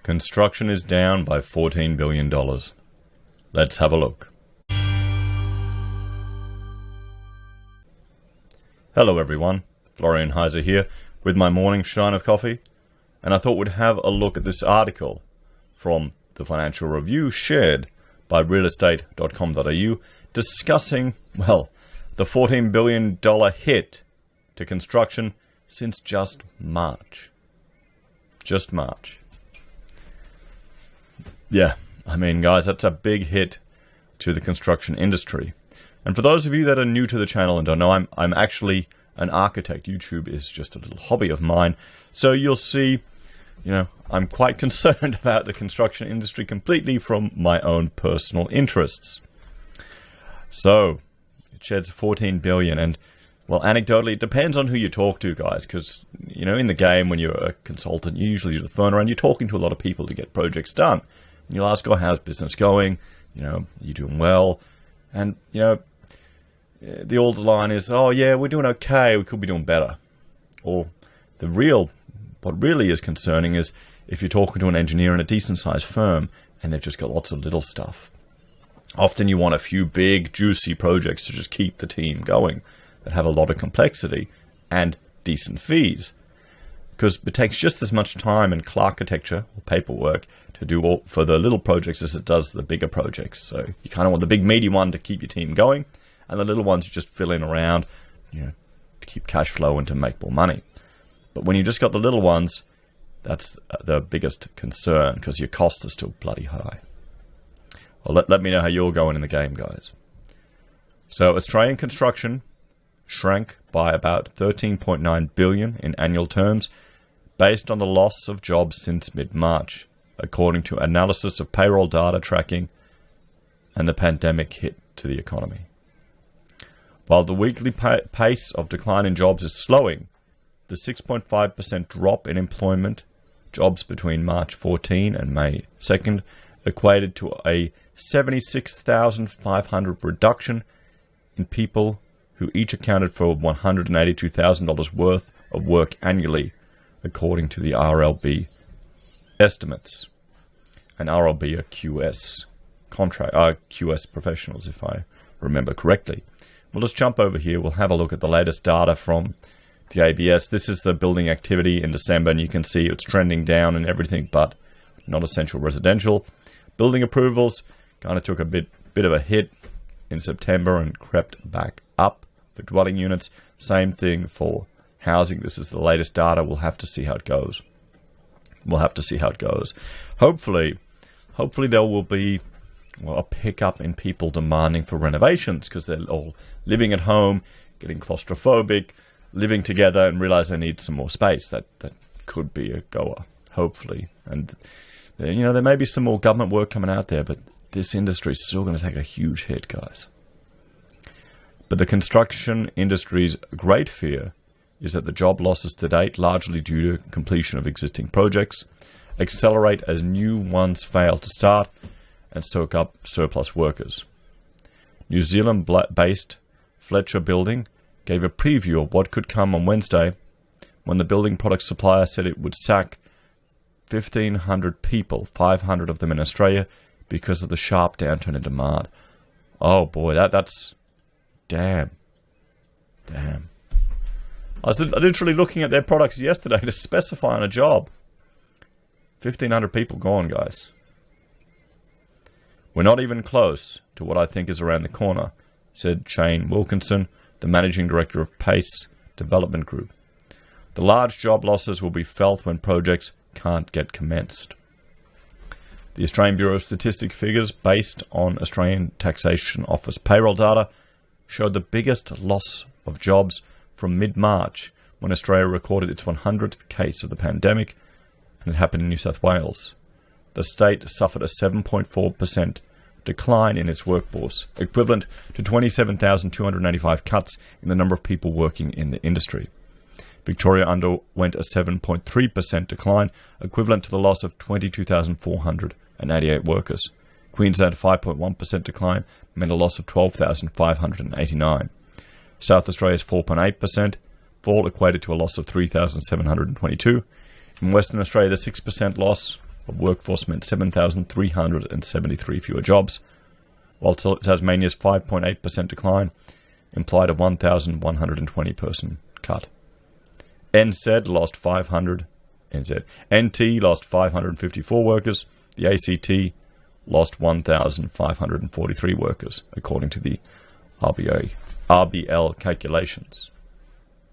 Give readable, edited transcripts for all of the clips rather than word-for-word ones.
Construction is down by $14 billion. Let's have a look. Hello everyone, Florian.Heise here with my morning shine of coffee, and I thought we'd have a look at this article from the Financial Review shared by realestate.com.au discussing, well, the $14 billion hit to construction since just March. Just March. Yeah, I mean, guys, that's a big hit to the construction industry. And for those of you that are new to the channel and don't know, I'm actually an architect. YouTube is just a little hobby of mine. So you'll see, I'm quite concerned about the construction industry completely from my own personal interests. So it sheds $14 billion, and well, anecdotally, it depends on who you talk to, guys, because, in the game, when you're a consultant, you usually do the phone around, you're talking to a lot of people to get projects done. And you'll ask, how's business going? Are you doing well? And, the old line is, yeah, we're doing okay, we could be doing better. Or what really is concerning is if you're talking to an engineer in a decent-sized firm and they've just got lots of little stuff. Often you want a few big, juicy projects to just keep the team going that have a lot of complexity and decent fees. Because it takes just as much time and architecture or paperwork to do for the little projects as it does the bigger projects. So you kind of want the big meaty one to keep your team going, and the little ones you just fill in around, to keep cash flow and to make more money. But when you just got the little ones, that's the biggest concern, because your costs are still bloody high. Well, let me know how you're going in the game, guys. So Australian construction shrank by about 13.9 billion in annual terms, based on the loss of jobs since mid-March, according to analysis of payroll data tracking and the pandemic hit to the economy. While the weekly pace of decline in jobs is slowing, the 6.5% drop in employment jobs between March 14 and May 2nd equated to a 76,500 reduction in people who each accounted for $182,000 worth of work annually, according to the RLB estimates. And RLB are QS professionals, if I remember correctly. We'll just jump over here. We'll have a look at the latest data from the ABS. This is the building activity in December, and you can see it's trending down in everything but not essential residential. Building approvals kind of took a bit of a hit in September and crept back up for dwelling units. Same thing for housing. This is the latest data. We'll have to see how it goes. Hopefully there will be a pickup in people demanding for renovations, because they're all living at home, getting claustrophobic, living together, and realize they need some more space. That could be a goer, hopefully. And there may be some more government work coming out there, but this industry is still going to take a huge hit, guys. But the construction industry's great fear is that the job losses to date, largely due to completion of existing projects, accelerate as new ones fail to start and soak up surplus workers. New Zealand-based Fletcher Building gave a preview of what could come on Wednesday when the building product supplier said it would sack 1,500 people, 500 of them in Australia, because of the sharp downturn in demand. Oh boy, that's... Damn. I was literally looking at their products yesterday to specify on a job. 1,500 people gone, guys. We're not even close to what I think is around the corner, said Shane Wilkinson, the managing director of Pace Development Group. The large job losses will be felt when projects can't get commenced. The Australian Bureau of Statistics figures, based on Australian Taxation Office payroll data, showed the biggest loss of jobs from mid-March, when Australia recorded its 100th case of the pandemic, and it happened in New South Wales. The state suffered a 7.4% decline in its workforce, equivalent to 27,285 cuts in the number of people working in the industry. Victoria underwent a 7.3% decline, equivalent to the loss of 22,488 workers. Queensland 5.1% decline meant a loss of 12,589. South Australia's 4.8% fall equated to a loss of 3,722. In Western Australia, the 6% loss of workforce meant 7,373 fewer jobs, while Tasmania's 5.8% decline implied a 1,120 person cut. NT lost 554 workers. The ACT lost 1,543 workers, according to the RBL calculations.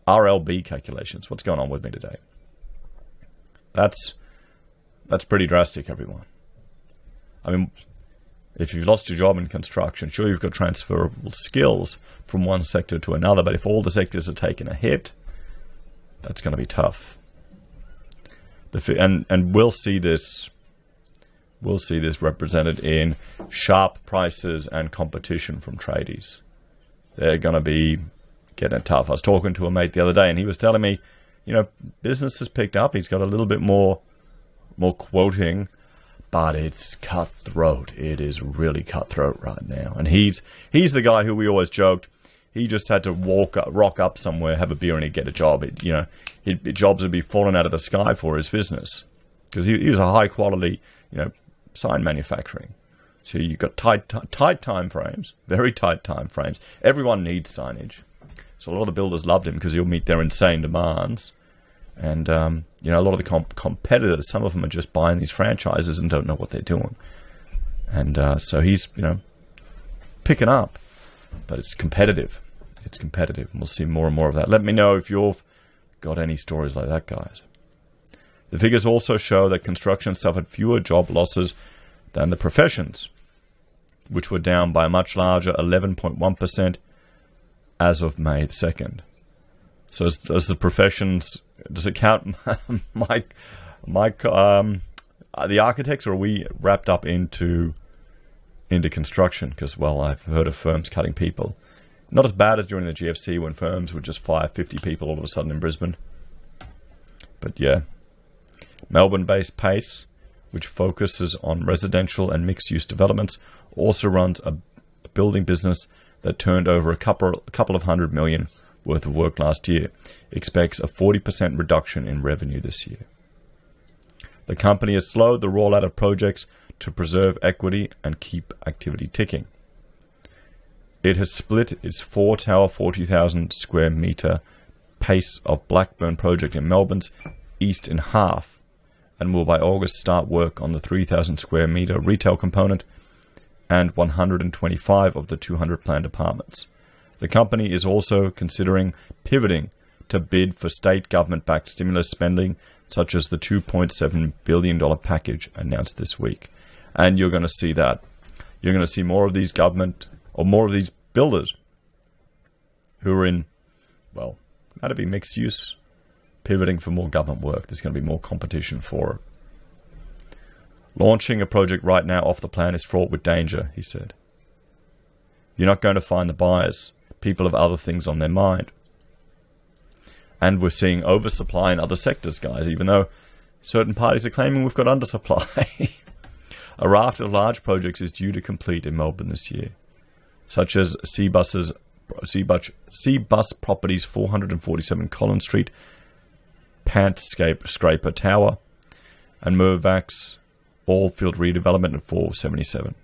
RLB calculations. What's going on with me today? That's pretty drastic, everyone. I mean, if you've lost your job in construction, sure, you've got transferable skills from one sector to another, but if all the sectors are taking a hit, that's going to be tough. And we'll see this represented in sharp prices and competition from tradies. They're going to be getting it tough. I was talking to a mate the other day, and he was telling me, business has picked up. He's got a little bit more quoting, but it's cutthroat. It is really cutthroat right now. And he's the guy who we always joked, he just had to rock up somewhere, have a beer, and he'd get a job. Jobs would be falling out of the sky for his business because he was a high quality, sign manufacturing. So you've got tight time frames, very tight time frames. Everyone needs signage. So a lot of the builders loved him because he'll meet their insane demands. And, a lot of the competitors, some of them are just buying these franchises and don't know what they're doing. And so he's, picking up. But it's competitive. It's competitive. And we'll see more and more of that. Let me know if you've got any stories like that, guys. The figures also show that construction suffered fewer job losses than the professions, which were down by a much larger 11.1% as of May 2nd. So as the professions, does it count the architects, or are we wrapped up into construction? Because, well, I've heard of firms cutting people. Not as bad as during the GFC when firms would just fire 50 people all of a sudden in Brisbane. But yeah. Melbourne-based Pace, which focuses on residential and mixed-use developments, also runs a building business that turned over a couple of $100 million worth of work last year, expects a 40% reduction in revenue this year. The company has slowed the rollout of projects to preserve equity and keep activity ticking. It has split its 4-tower, 40,000 square metre Pace of Blackburn project in Melbourne's east in half, and will by August start work on the 3,000 square metre retail component and 125 of the 200 planned apartments. The company is also considering pivoting to bid for state government-backed stimulus spending, such as the $2.7 billion package announced this week. And you're going to see that. You're going to see more of these government, or more of these builders who are in, well, that'd be mixed use, pivoting for more government work. There's going to be more competition for it. Launching a project right now off the plan is fraught with danger, he said. You're not going to find the buyers. People have other things on their mind. And we're seeing oversupply in other sectors, guys, even though certain parties are claiming we've got undersupply. A raft of large projects is due to complete in Melbourne this year, such as Cbus Properties 447 Collins Street, Scraper Tower, and Mirvac's Allfield redevelopment at 477.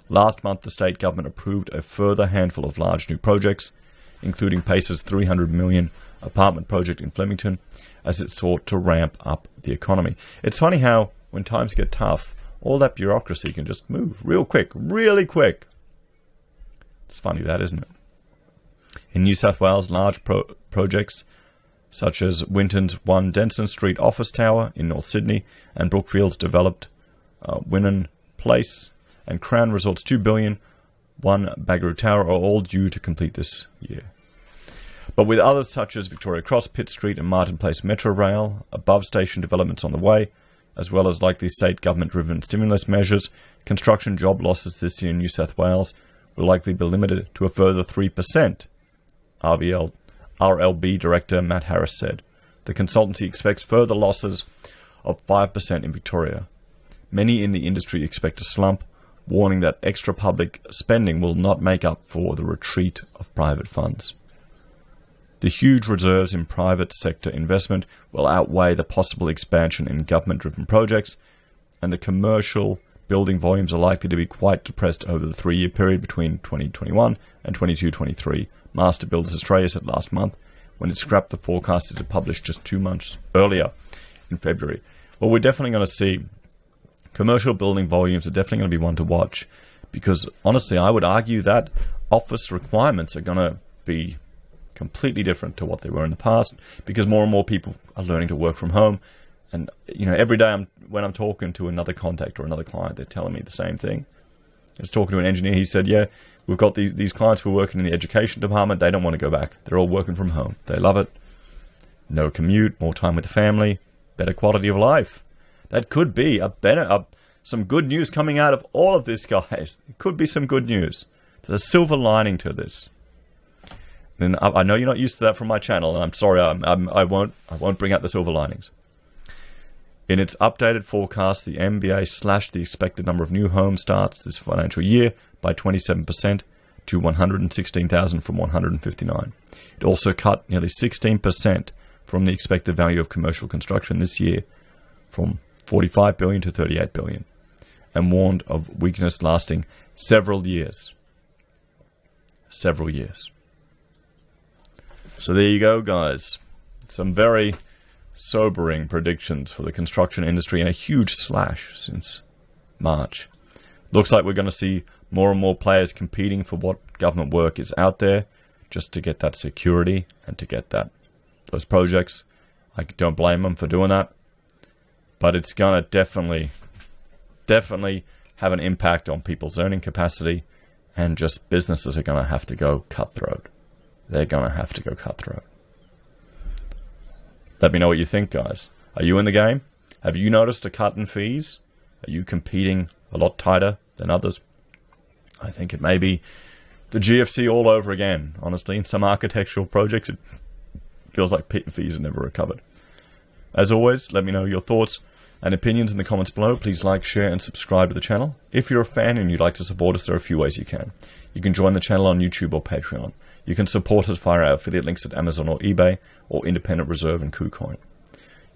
Last month, the state government approved a further handful of large new projects, including Pace's $300 million apartment project in Flemington, as it sought to ramp up the economy. It's funny how, when times get tough, all that bureaucracy can just move real quick, really quick. It's funny that, isn't it? In New South Wales, large projects such as Winton's 1 Denson Street office tower in North Sydney and Brookfield's developed Winnan Place and Crown Resort's $2 billion, 1 Bagaroo Tower are all due to complete this year. But with others such as Victoria Cross, Pitt Street and Martin Place Metro Rail, above station developments on the way, as well as likely state government-driven stimulus measures, construction job losses this year in New South Wales will likely be limited to a further 3%, RLB Director Matt Harris said. The consultancy expects further losses of 5% in Victoria. Many in the industry expect a slump, warning that extra public spending will not make up for the retreat of private funds. The huge reserves in private sector investment will outweigh the possible expansion in government-driven projects, and the commercial building volumes are likely to be quite depressed over the 3-year period between 2021 and 22-23. Master Builders Australia said last month, when it scrapped the forecast it had published just 2 months earlier in February. Well, we're definitely going to see commercial building volumes are definitely going to be one to watch, because honestly, I would argue that office requirements are going to be completely different to what they were in the past, because more and more people are learning to work from home. And every day when I'm talking to another contact or another client, they're telling me the same thing. I was talking to an engineer. He said, yeah, we've got these clients who are working in the education department. They don't want to go back. They're all working from home. They love it. No commute, more time with the family, better quality of life. That could be some good news coming out of all of this, guys. It could be some good news. There's a silver lining to this. And I know you're not used to that from my channel, and I'm sorry, I won't bring out the silver linings. In its updated forecast, the MBA slashed the expected number of new home starts this financial year by 27% to 116,000 from 159. It also cut nearly 16% from the expected value of commercial construction this year, from 45 billion to 38 billion, and warned of weakness lasting several years. Several years. So there you go, guys. Some very sobering predictions for the construction industry, and a huge slash since March. Looks like we're going to see more and more players competing for what government work is out there, just to get that security and to get those projects. I don't blame them for doing that, but it's going to definitely have an impact on people's earning capacity, and just businesses are going to have to go cutthroat. They're going to have to go cutthroat. Let me know what you think, guys. Are you in the game? Have you noticed a cut in fees? Are you competing a lot tighter than others? I think it may be the GFC all over again. Honestly, in some architectural projects, it feels like fees are never recovered. As always, let me know your thoughts and opinions in the comments below. Please like, share, and subscribe to the channel. If you're a fan and you'd like to support us, there are a few ways you can. You can join the channel on YouTube or Patreon. You can support us via our affiliate links at Amazon or eBay, or Independent Reserve and Kucoin.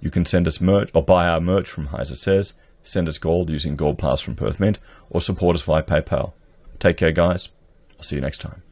You can send us merch or buy our merch from HeiseSays, send us gold using Gold Pass from Perth Mint, or support us via PayPal. Take care, guys. I'll see you next time.